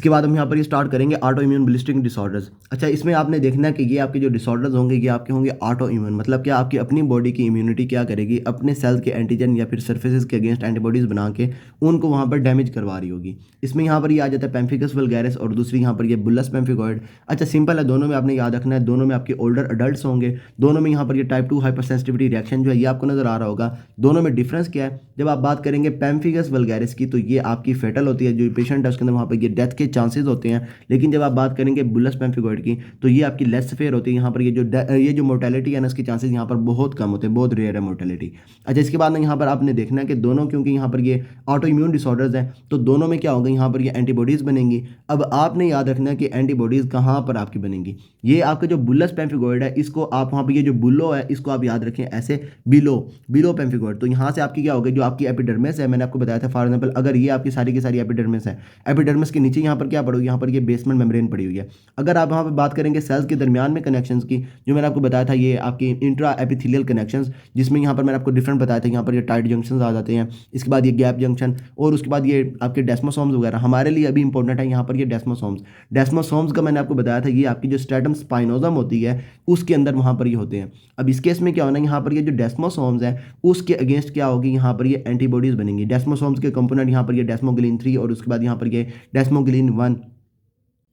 इसके बाद हम यहाँ पर ये स्टार्ट करेंगे ऑटो इम्यून ब्लिस्टरिंग डिसऑर्डर्स। अच्छा, इसमें आपने देखना है कि ये आपके जो डिसऑर्डर्स होंगे ये आपके होंगे ऑटो इम्यून, मतलब क्या आपकी अपनी बॉडी की इम्यूनिटी क्या करेगी, अपने सेल्स के एंटीजन या फिर सर्फेसेस के अगेंस्ट एंटीबॉडीज़ बना के उनको वहाँ पर डैमेज करवा रही होगी। इसमें यहाँ पर ये आ जाता है पेम्फिगस वल्गैरिस और दूसरी यहाँ पर ये बुल्लस पेम्फिगॉइड। अच्छा, सिंपल है, दोनों में आपने याद रखना है, दोनों में आपके ओल्डर अडल्ट होंगे, दोनों में यहाँ पर ये टाइप 2 हाइपर सेंसिटिविटी रिएक्शन जो है ये आपको नजर आ रहा होगा। दोनों में डिफरेंस क्या है, जब आप बात करेंगे पेम्फिगस वल्गैरिस की तो ये आपकी फेटल होती है, जो पेशेंट है उसके अंदर वहाँ पर ये डेथ के चांसेस होते हैं। लेकिन जब आप बात करेंगे बुल्लस पेम्फिगॉइड की तो ये आपकी लेस फेयर होती है, यहाँ पर ये जो मोर्टेलिटी है ना इसके चांसेस यहाँ पर बहुत कम होते हैं, बहुत रेयर है मोर्टेलिटी। अच्छा, इसके बाद ना यहाँ पर आपने देखना है कि दोनों, क्योंकि यहाँ पर ये ऑटो इम्यून डिसऑर्डर्स हैं तो दोनों में क्या होगा, यहाँ पर ये एंटीबॉडीज़ बनेंगी। अब आपने याद रखना है कि एंटीबॉडीज़ कहाँ पर आपकी बनेंगी, ये आपका जो बुल्लस पेम्फिगॉइड है इसको आप वहाँ पर ये जो बुल्लो है इसको आप याद रखें ऐसे बिलो पेम्फिगॉइड। तो यहाँ से आपकी क्या होगी, जो आपकी एपिडर्मिस है, मैंने आपको बताया था फॉर एग्जांपल अगर ये आपकी सारी की सारी एपिडर्मिस है, एपिडर्मिस के नीचे यहाँ पर क्या पड़ोगी, यहाँ पर ये बेसमेंट मेम्ब्रेन पड़ी हुई है। अगर आप यहाँ पर बात करेंगे सेल्स के दरमियान में कनेक्शंस की, जो मैंने आपको बताया था ये आपकी इंट्रा एपिथेलियल कनेक्शंस, जिसमें यहाँ पर मैंने आपको डिफरेंट बताया था, यहाँ पर ये टाइट जंक्शंस आ जाते हैं, इसके बाद ये गैप जंक्शन और उसके बाद ये आपके डेस्मोसोम्स वगैरह। हमारे लिए अभी इंपॉर्टेंट है यहाँ पर ये डेस्मोसोम्स का मैंने आपको बताया था ये आपकी जो स्ट्रेटम स्पाइनोसम होती है उसके अंदर वहाँ पर ये होते हैं। अब इस केस में क्या होना है, यहाँ पर ये जो डेस्मोसोम्स है उसके अगेंस्ट क्या होगी, यहाँ पर ये एंटीबॉडीज बनेंगी। डेस्मोसोम्स के कंपोनेंट यहाँ पर ये डेस्मोग्लिन 3 और उसके बाद यहाँ पर ये डेस्मोग्लिन 1,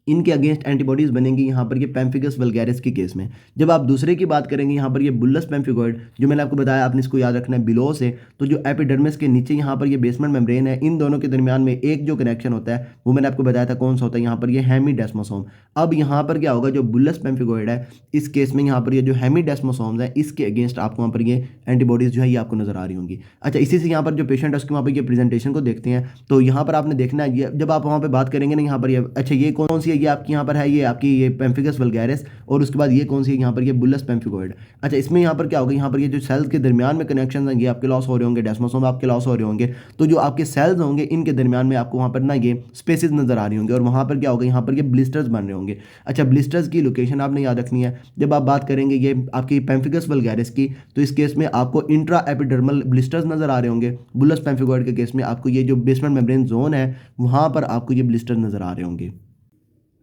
इनके अगेंस्ट एंटीबॉडीज बनेंगी यहाँ पर ये पेम्फिगस वल्गैरिस के केस में। जब आप दूसरे की बात करेंगे यहाँ पर ये बुल्लस पेम्फिगॉइड, जो मैंने आपको बताया आपने इसको याद रखना है बिलो से, तो जो एपिडर्मिस के नीचे यहाँ पर ये बेसमेंट मेम्ब्रेन है, इन दोनों के दरमियान में एक जो कनेक्शन होता है वो मैंने आपको बताया था कौन सा होता है, यहाँ पर ये हेमीडेस्मोसोम। अब यहाँ पर क्या होगा, जो बुल्लस पेम्फिगॉइड है इस केस में यहाँ पर ये जो हेमीडेस्मोसोम्स है इसके अगेंस्ट आपको वहाँ पर ये एंटीबॉडीज जो है ये आपको नजर आ रही होंगी। अच्छा, इसी से यहाँ पर जो पेशेंट है उसके वहाँ पर ये प्रेजेंटेशन को देखते हैं, तो यहाँ पर आपने देखना है ये जब आप वहाँ पर बात करेंगे ना यहाँ पर ये, अच्छा ये कौन सी है, ये आपकी यहाँ पर है ये आपकी ये पेम्फिगस वल्गैरिस और उसके बाद ये कौन सी है, यहाँ पर ये बुल्लस पेम्फिगॉइड। अच्छा, इसमें यहाँ पर क्या होगा, यहाँ पर ये जो सेल्स के दरमियान में कनेक्शन हैं ये आपके लॉस हो रहे होंगे, डेस्मोसोम आपके लॉस हो रहे होंगे, तो जो आपके सेल्स होंगे इनके दरमियान में आपको वहाँ पर ना ये स्पेसेस नजर आ रही होंगी और वहाँ पर क्या होगा, यहाँ पर ये ब्लिस्टर्स बन रहे होंगे। अच्छा, ब्लिस्टर्स की लोकेशन आपने याद रखनी है। जब आप बात करेंगे ये आपकी पेम्फिगस वल्गैरिस की तो इस केस में आपको इंट्रा एपिडर्मल ब्लिस्टर्स नजर आ रहे होंगे। बुल्लस पेम्फिगॉइड के केस में आपको ये जो बेसमेंट मेम्ब्रेन जोन है वहाँ पर आपको ये ब्लिस्टर नजर आ रहे होंगे।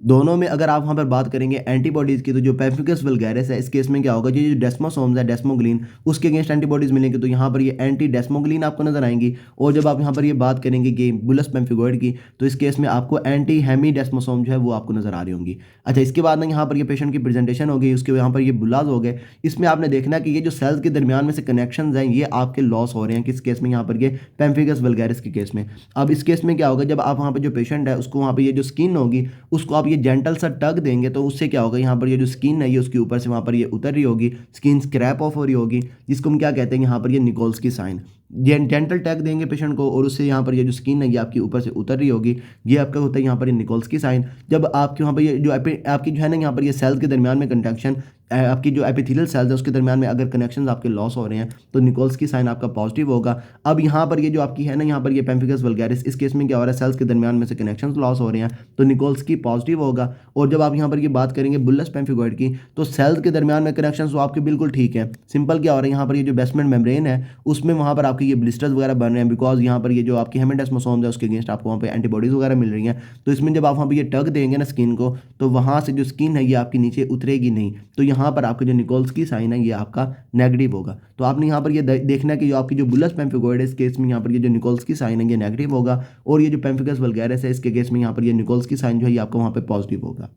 दोनों में अगर आप वहाँ पर बात करेंगे एंटीबॉडीज़ की तो जो पेम्फिगस वल्गैरिस है इस केस में क्या होगा, ये जो डेस्मोसोम्स है डेस्मोग्लिन उसके अगेंस्ट एंटीबॉडीज़ मिलेंगे तो यहाँ पर ये एंटी डेस्मोग्लिन आपको नजर आएंगी। और जब आप यहाँ पर ये बात करेंगे कि बुल्लस पेम्फिगॉइड की तो इस केस में आपको एंटी हेमी डेस्मोसोम जो है वो आपको नजर आ रही होंगी। अच्छा, इसके बाद ना यहाँ पर ये पेशेंट की प्रेजेंटेशन हो गई, उसके यहाँ पर ये बुलाज हो गए। इसमें आपने देखना कि ये जो सेल्स के दरमियान में से कनेक्शन हैं ये आपके लॉस हो रहे हैं, किस केस में, यहाँ पर ये पेम्फिगस वल्गैरिस के केस में। अब इस केस में क्या होगा, जब आप वहाँ पर जो पेशेंट है उसको वहाँ पर ये जो स्किन होगी उसको आप ये जेंटल सा टग देंगे तो उससे क्या होगा, यहाँ पर ये जो स्किन है ये उसके ऊपर से वहाँ पर ये उतर रही होगी, स्किन स्क्रैप ऑफ हो रही होगी, जिसको हम क्या कहते हैं यहाँ पर ये निकोल्स्की साइन। जेंटल टैग देंगे पेशेंट को और उससे यहाँ पर ये जो स्किन है ये आपकी ऊपर से उतर रही होगी, ये आपका होता है यहाँ पर ये निकोल्स्की साइन। जब आपके यहाँ पर ये जो आपकी जो है ना यहाँ पर ये सेल्स के दरमियान में कंट्रैक्शन, आपकी जो एपिथेलियल सेल्स है उसके दरमियान में अगर कनेक्शंस आपके लॉस हो रहे हैं तो निकोल्स्की साइन आपका पॉजिटिव होगा। अब यहाँ पर ये जो आपकी है ना यहाँ पर ये पेम्फिगस वल्गैरिस, इस केस में क्या हो रहा है, सेल्स के दरमियान में से कनेक्शंस लॉस हो रहे हैं तो निकोल्स्की पॉजिटिव होगा। और जब आप यहाँ पर ये बात करेंगे बुल्लस पेम्फिगॉइड की तो सेल्स के दरमियान में कनेक्शंस तो आपके बिल्कुल ठीक है, सिंपल क्या हो रहा है, यहाँ पर ये जो बेसमेंट मेम्ब्रेन है उसमें वहाँ पर आपके ये ब्लिस्टर्स वगैरह बन रहे हैं, बिकॉज यहाँ पर ये जो आपकी हेमिडेस्मोसोम्स है उसके अगेंस्ट आपको वहाँ पे एंटीबॉडीज वगैरह मिल रही हैं। तो इसमें जब आप वहाँ पे ये टग देंगे ना स्किन को तो वहाँ से जो स्किन है ये आपकी नीचे उतरेगी नहीं, तो यहाँ पर आपका जो निकोल्स्की साइन है ये आपका नेगेटिव होगा। तो आपने यहाँ पर ये देखना है कि जो आपकी जो बुल्लस पेम्फिगॉइड है इस केस में यहाँ पर ये जो निकोल्स्की साइन है ये नेगेटिव होगा और ये जो पेम्फिगस वल्गैरिस है इसके केस में यहाँ पर ये निकोल्स्की साइन जो है ये आपका वहाँ पे पॉजिटिव होगा।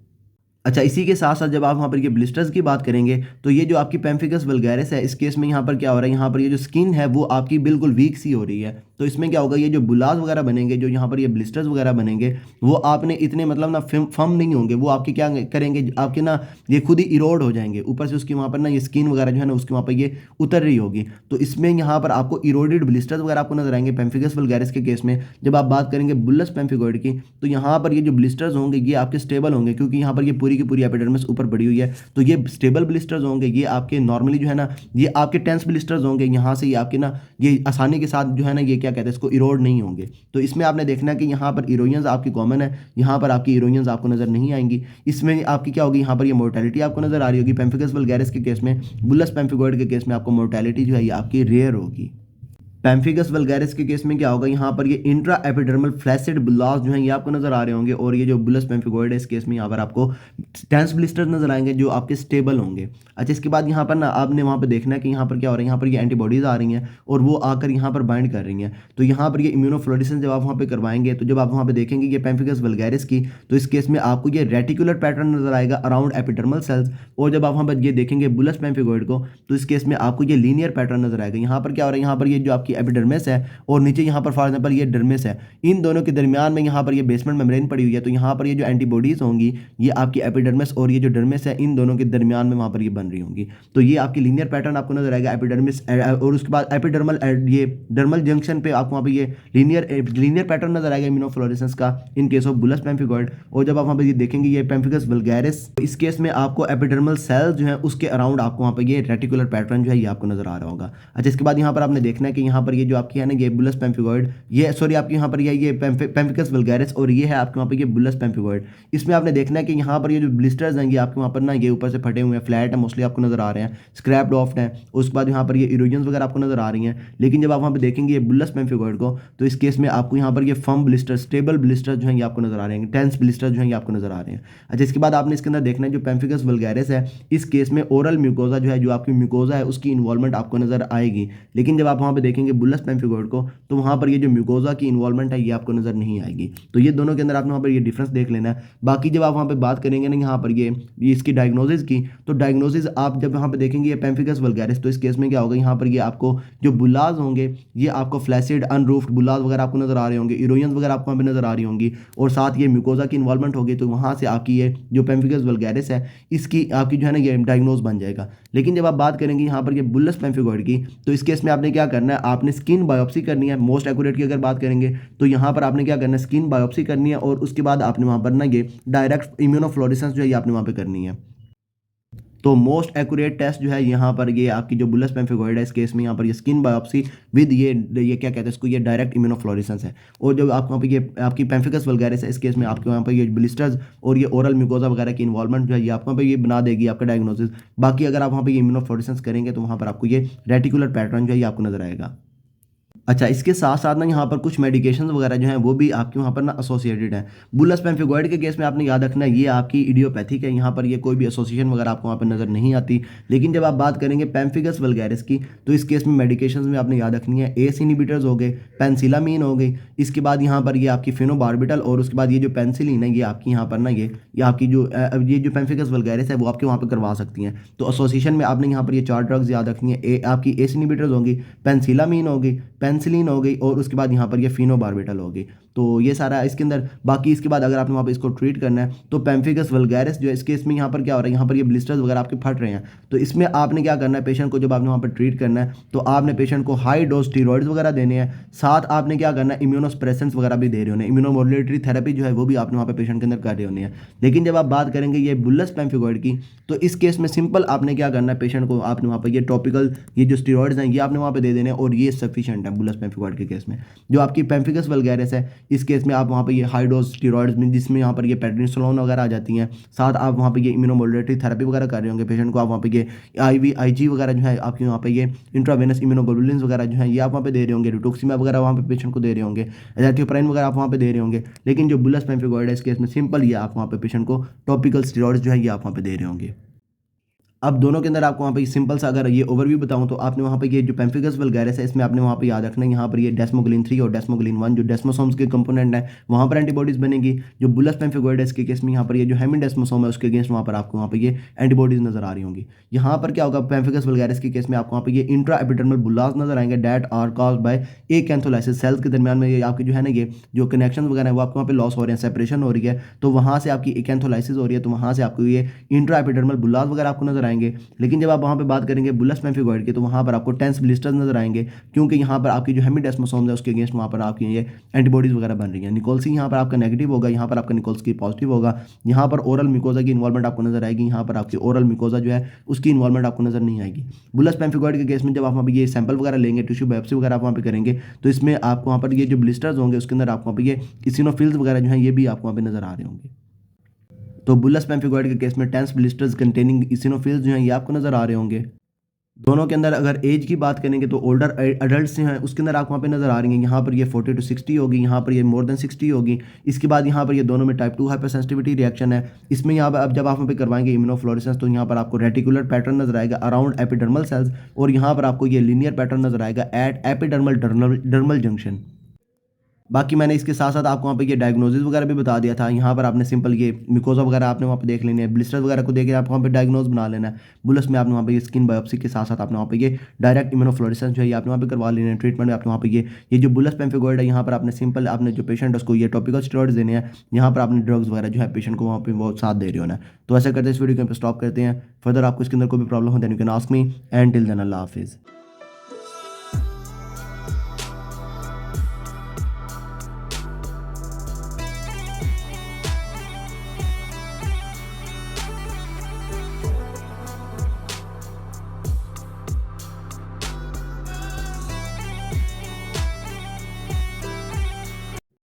अच्छा, इसी के साथ साथ जब आप वहाँ पर ये ब्लिस्टर्स की बात करेंगे तो ये जो आपकी पेम्फिगस वल्गैरिस है इस केस में यहाँ पर क्या हो रहा है, यहाँ पर ये जो स्किन है वो आपकी बिल्कुल वीक सी हो रही है। तो इसमें क्या होगा, ये जो बुलाज वगैरह बनेंगे, जो यहाँ पर ये ब्लिस्टर्स वगैरह बनेंगे वो आपने इतने मतलब ना फर्म नहीं होंगे, वो आपके क्या करेंगे, आपके ना ये खुद ही इरोड हो जाएंगे, ऊपर से उसकी वहाँ पर ना ये स्किन वगैरह जो है ना उसकी वहाँ पर ये उतर रही होगी। तो इसमें यहाँ पर आपको इरोडेड ब्लिस्टर्स वगैरह आपको नजर आएंगे पेम्फिगस वल्गैरिस के केस में। जब आप बात करेंगे बुल्लस पेम्फिगॉइड की तो यहाँ पर ये जो ब्लिस्टर्स होंगे ये आपके स्टेबल होंगे, क्योंकि यहाँ पर ये पूरी की पूरी एपिडर्मिस ऊपर पड़ी हुई है तो ये स्टेबल ब्लिस्टर्स होंगे। ये आपके नॉर्मली जो है ना ये आपके टेंस ब्लिस्टर्स होंगे, यहाँ से ये आपके ना ये आसानी के साथ जो है ना ये क्या कहते हैं इसको इरोड नहीं होंगे। तो इसमें आपने देखना कि यहाँ पर इरोजन्स आपकी कॉमन है, यहाँ पर आपकी इरोजन्स आपको नजर नहीं आएंगी। इसमें आपकी क्या होगी, यहाँ पर ये मोर्टेलिटी आपको नजर आ रही होगी पेम्फिगस वल्गैरिस के केस में। बुल्लस पेम्फिगॉइड के केस में आपको मोर्टेलिटी जो है ये आपकी रेयर होगी। पैम्फिगस वल्गैरिस के केस में क्या होगा, यहाँ पर ये इंट्रा एपिडर्मल फ्लैसिड बुलास जो हैं ये आपको नजर आ रहे होंगे, और ये जो बुलस पेम्फिगोइड है इस केस में यहाँ पर आपको टेंस ब्लिस्टर नजर आएंगे जो आपके स्टेबल होंगे। अच्छा, इसके बाद यहाँ पर ना आपने वहाँ पे देखना है कि यहाँ पर क्या हो रहा है, यहाँ पर ये एंटीबॉडीज आ रही हैं और वो आकर यहाँ पर बाइंड कर रही हैं। तो यहाँ पर ये इम्यूनोफ्लोरेसेंस जब आप वहाँ पे करवाएंगे, तो जब आप वहाँ पे देखेंगे ये पैम्फिगस वल्गैरिस की, तो इस केस में आपको ये रेटिकुलर पैटर्न नजर आएगा अराउंड एपिडर्मल सेल्स। और जब आप वहाँ पर ये देखेंगे बुलस पेम्फिगोइड को, तो इस केस में आपको ये लीनियर पैटर्न नजर आएगा। यहाँ पर क्या हो रहा है, यहाँ पर ये जो आपकी एपिडर्मिस है और नीचे यहाँ पर फॉर एग्जांपल ये डर्मिस है, इन दोनों के दरमियान में यहाँ पर ये बेसमेंट मेम्ब्रेन पड़ी हुई है। तो यहाँ पर ये जो एंटीबॉडीज होंगी ये आपकी एपिडर्मिस और ये जो डर्मिस है इन दोनों के दरमियान में वहाँ पर ये बन रही होंगी। तो ये आपकी लीनियर पैटर्न आपको नजर आएगा एपिडर्मिस, और उसके बाद एपिडर्मल ये डर्मल जंक्शन पे आपको वहाँ पे ये लीनियर पैटर्न नजर आएगा इम्यूनोफ्लोरेसेंस का इन केस ऑफ बुलस पेम्फिगोइड। और जब आप वहाँ पे ये देखेंगे ये पैम्फिगस वल्गैरिस, इस केस में आपको एपिडर्मल सेल्स जो है उसके अराउंड आपको वहाँ पे ये रेटिकुलर पैटर्न जो है ये आपको नजर आ रहा होगा। अच्छा, इसके बाद यहाँ पर आपने देखना है कि यहाँ पर ये जो आपकी है ना ये बुलस पेम्फिगोइड, ये सॉरी आपकी यहाँ पर ये पैम्फिगस वल्गैरिस, और ये है आपके वहाँ पे ये बुलस पेम्फिगोइड। इसमें आपने देखना है कि यहाँ पर ये जो ब्लिस्टर्स हैं ये आपके वहाँ पर ना ये ऊपर से फटे हुए हैं, फ्लैट है मोस्टली आपको नजर आ रहे हैं, स्क्रैप्ड ऑफ है। उसके बाद यहाँ पर ये इरोजन्स वगैरह आपको नजर आ रही हैं। लेकिन जब आप वहाँ पे देखेंगे ये बुलस पेम्फिगोइड को, तो इस केस में आपको यहाँ पर ये फर्म ब्लिस्टर, स्टेबल ब्लिस्टर जो है ये आपको नजर आ रहे हैं, टेंस ब्लिस्टर जो है ये आपको नजर आ रहे हैं। अच्छा, इसके बाद आपने इसके अंदर देखना है जो पैम्फिगस वल्गैरिस है इस केस में ओरल म्यूकोजा जो है, जो आपकी म्यूकोजा है उसकी इन्वॉल्वमेंट आपको नजर आएगी। लेकिन जब आप वहाँ पे देखेंगे बुलस पेम्फिगोइड को, तो वहाँ पर ये जो म्यूकोजा की इन्वॉल्वमेंट है ये आपको नजर नहीं आएगी। तो ये दोनों के अंदर आपने वहाँ पर ये डिफरेंस देख लेना है। बाकी जब आप वहाँ पे बात करेंगे ना यहाँ पर ये इसकी डायग्नोसिस की, तो डायग्नोसिस आप जब यहाँ पे देखेंगे ये पैम्फिगस वल्गैरिस, तो इस केस में क्या होगा, यहाँ पर ये आपको जो बुलाज होंगे ये आपको फ्लैसिड अनरूफ्ड बुलाज वगैरह आपको नजर आ रहे होंगे, इरोजन्स वगैरह आपको वहाँ पे नजर आ रही होंगी, और साथ ये म्यूकोजा की इन्वॉल्वमेंट होगी। तो वहाँ से आपकी ये जो पैम्फिगस वल्गैरिस है इसकी आपकी जो है ना ये डायग्नोज बन जाएगा। लेकिन जब आप बात करेंगे यहाँ पर ये बुलस पेम्फिगोइड की, तो इस केस में आपने क्या करना है, आपने स्किन बायोप्सी करनी है। मोस्ट एक्यूरेट की अगर बात करेंगे तो यहाँ पर आपने क्या करना है, स्किन बायोप्सी करनी है, और उसके बाद आपने वहाँ पर ना ये डायरेक्ट इम्यूनोफ्लोरेसेंस जो है ये आपने वहाँ पे करनी है। तो मोस्ट एक्यूरेट टेस्ट जो है यहाँ पर ये आपकी जो बुलस पेम्फिगोइड है इस केस में यहाँ पर ये स्किन बायोप्सी विद ये क्या कहते हैं इसको, ये डायरेक्ट इम्यूनोफ्लोरेसेंस है। और जो आपको वहाँ पे ये आपकी पैम्फिगस वल्गैरिस है इस केस में आपके वहाँ पर ये ब्लिस्टर्स और ये ओरल म्यूकोजा वगैरह की इन्वॉल्वमेंट जो है ये आपको वहाँ पे ये बना देगी आपका डायग्नोसिस। बाकी अगर आप वहाँ पे ये इम्यूनोफ्लोरेसेंस करेंगे तो वहाँ पर आपको ये रेटिकुलर पैटर्न जो है ये आपको नजर आएगा। अच्छा, इसके साथ साथ ना यहाँ पर कुछ मेडिकेशंस वगैरह जो हैं वो भी आपके वहाँ पर ना एसोसिएटेड हैं। बुलस पेम्फिगोइड के केस में आपने याद रखना है ये आपकी इडियोपैथिक है, यहाँ पर ये कोई भी एसोसिएशन वगैरह आपको वहाँ पर नज़र नहीं आती। लेकिन जब आप बात करेंगे पैम्फिगस वल्गैरिस की, तो इस केस में मेडिकेशंस में आपने याद रखनी है एस इनिबिटर्स हो गए, पेंसिलामीन हो गई, इसके बाद यहाँ पर ये आपकी फिनोबार्बिटल, और उसके बाद ये जो पेंसिलिन है ये आपकी यहाँ पर ना ये आपकी ये जो पैम्फिगस वल्गैरिस है वो आपके वहाँ पर करवा सकती हैं। तो एसोसिएशन में आपने यहाँ पर ये 4 ड्रग्स याद रखनी है, आपकी एस इनिबिटर्स होंगी, पेंसिलामीन होगी, पेंसिलिन हो गई, और उसके बाद यहाँ पर ये फिनोबार्बिटल होगी। तो ये सारा इसके अंदर। बाकी इसके बाद अगर आपने वहाँ पे इसको ट्रीट करना है तो पैम्फिगस वल्गैरिस जो है इस केस में यहाँ पर क्या हो रहा है, यहाँ पर ये ब्लिस्टर्स वगैरह आपके फट रहे हैं। तो इसमें आपने क्या करना है, पेशेंट को जब आपने वहाँ पर ट्रीट करना है तो आपने पेशेंट को हाई डोज स्टीरॉइड्स वगैरह देने हैं, साथ आपने क्या करना है इम्यूनोस्प्रेसेंट्स वगैरह भी दे रहे होने, इम्यूनोमोडुलेटरी थेरेपी जो है वो भी आपने वहाँ पर पेशेंट के अंदर कर रहे होने हैं। लेकिन जब आप बात करेंगे ये बुलस पेम्फिगोइड की, तो इस केस में सिंपल आपने क्या करना है, पेशेंट को आपने वहाँ पर ये टॉपिकल ये जो स्टीरॉइड्स हैं ये आपने वहाँ पर दे देने हैं, और ये सफिशिएंट है बुलस पेम्फिगोइड के केस में। जो आपकी पैम्फिगस वल्गैरिस है इस केस में आप वहाँ पे ये हाई डोज स्टीरॉइड्स में जिसमें यहाँ पर ये प्रेडनिसोलोन वगैरह आ जाती हैं, साथ आप वहाँ पे ये इम्यूनोमोडुलेटरी थेरेपी वगैरह कर रहे होंगे पेशेंट को, आप वहाँ पे ये आईजी वगैरह जो है आपके वहाँ पे ये इंट्रावेनस इम्यूनोग्लोबुलिन्स वगैरह जो है ये आप वहाँ पे दे रहे होंगे, रिटोक्सिमाब वगैरह वहाँ पे पेशेंट को दे रहे होंगे, एजाथियोप्राइन वगैरह आप वहाँ पे दे रहे होंगे। लेकिन जो बुलस पेम्फिगोइड है इस केस में सिंपल ये आप वहाँ पे पेशेंट को टॉपिकल स्टीरॉइड्स जो है ये आप वहाँ पे दे रहे होंगे। अब दोनों के अंदर आपको वहाँ पे सिंपल सा अगर ये ओवरव्यू बताऊँ तो आपने वहाँ पे ये जो पैम्फिगस वल्गैरिस है इसमें आपने वहाँ पे याद रखना है यहाँ पर ये डेस्मोग्लिन 3 और डेस्मोग्लिन 1 जो डेस्मोसोम्स के कंपोनेंट है वहाँ पर एंटीबॉडीज बनेगी। जो बुलस पेम्फिगोइड है इसके केस में यहाँ पर ये जो हेमिडेस्मोसोम है उसके अगेंस्ट वहाँ पर आपको वहाँ पे ये एंटीबॉडीज नजर आ रही होंगी। यहाँ पर क्या होगा, पैम्फिगस वल्गैरिस के केस में आपको वहाँ पे ये इंट्रा एपिडर्मल बुलास नजर आएंगे that are caused by acantholysis, cells के दरमियान में ये आपके जो है ना ये जो कनेक्शन वगैरह है वो आपको वहाँ पे लॉस हो रहे हैं, सेपरेशन हो रही है, तो वहाँ से आपकी एकैंथोलाइसिस हो रही है, तो वहाँ से आपको ये इंट्रा एपिडर्मल बुलास वगैरह आपको नजर आएंगे। लेकिन जब आप वहाँ पे बात करेंगे बुलस पेम्फिगोइड की तो वहाँ पर आपको टेंस ब्लिस्टर्स नजर आएंगे, क्योंकि यहाँ पर आपकी जो हेमिडेस्मोसोम्स है उसके अगेंस्ट वहाँ पर आपकी ये एंटीबॉडीज वगैरह बन रही है। निकोल्सी यहाँ पर आपका नेगेटिव होगा, यहाँ पर आपका निकोल्स्की पॉजिटिव होगा। यहाँ पर ओरल मिकोजा की इन्वॉल्वमेंट आपको नजर आएगी, यहाँ पर आपकी ओरल मिकोजा जो है उसकी इन्वॉल्वमेंट आपको नजर नहीं आएगी। बुलस पेम्फिगोइड के केस में जब आप वहाँ पर ये सैंपल वगैरह लेंगे, टिश्यू बायोप्सी वगैरह आप वहाँ पे करेंगे, तो इसमें आपको वहाँ पर ये जो ब्लिस्टर्स होंगे उसके अंदर आपको वहाँ पे ये इसिनोफिल्स वगैरह जो है ये भी आपको वहाँ पे नजर आ रहे होंगे। तो बुलस पेम्फिगोइड के केस में टेंस ब्लिस्टर्स कंटेनिंग इसिनोफिल्स जो हैं ये आपको नजर आ रहे होंगे। दोनों के अंदर अगर एज की बात करेंगे तो ओल्डर एडल्ट्स हैं उसके अंदर आपको वहाँ पे नज़र आ रही हैं, यहाँ पर ये 40 to 60 होगी, यहाँ पर ये मोर देन 60 होगी। इसके बाद यहाँ पर ये दोनों में टाइप 2 हाइपर सेंसिटिविटी रिएक्शन है। इसमें यहाँ पर अब जब आप वहाँ पे करवाएंगे इम्यूनोफ्लोरेसेंस तो यहाँ पर आपको रेटिकुलर पैटर्न नजर आएगा अराउंड एपिडर्मल सेल्स, और यहाँ पर आपको ये लीनियर पैटर्न नजर आएगा एट एपिडर्मल डर्मल जंक्शन। बाकी मैंने इसके साथ साथ आपको वहाँ पे ये डायग्नोसिस वगैरह भी बता दिया था। यहाँ पर आपने सिंपल ये मिकोजा वगैरह आपने वहाँ पे देख लेनी है, ब्लिस्टर वगैरह को देख के आप वहाँ पे डायग्नोज बना लेना है। बुलस में आपने वहाँ पे ये स्किन बायोप्सी के साथ साथ आपने वहाँ पे ये डायरेक्ट इम्यूनोफ्लोरेसेंस जो है ये आपने वहाँ पे करवा लेना है। ट्रीटमेंट में आपने वहाँ पे ये जो बुलस पेम्फिगोइड है यहाँ पर आपने सिंपल आपने जो पेशेंट है उसको ये टॉपिकल स्टेरॉइड्स देने हैं। यहाँ पर आपने ड्रग्स वगैरह जो है पेशेंट को वहाँ पे वो साथ दे रहे होना है। तो ऐसा करते हैं इस वीडियो को स्टॉप करते हैं। फर्दर आपको इसके अंदर कोई भी प्रॉब्लम हो then you can ask me, and till then अल्लाह हाफिज़।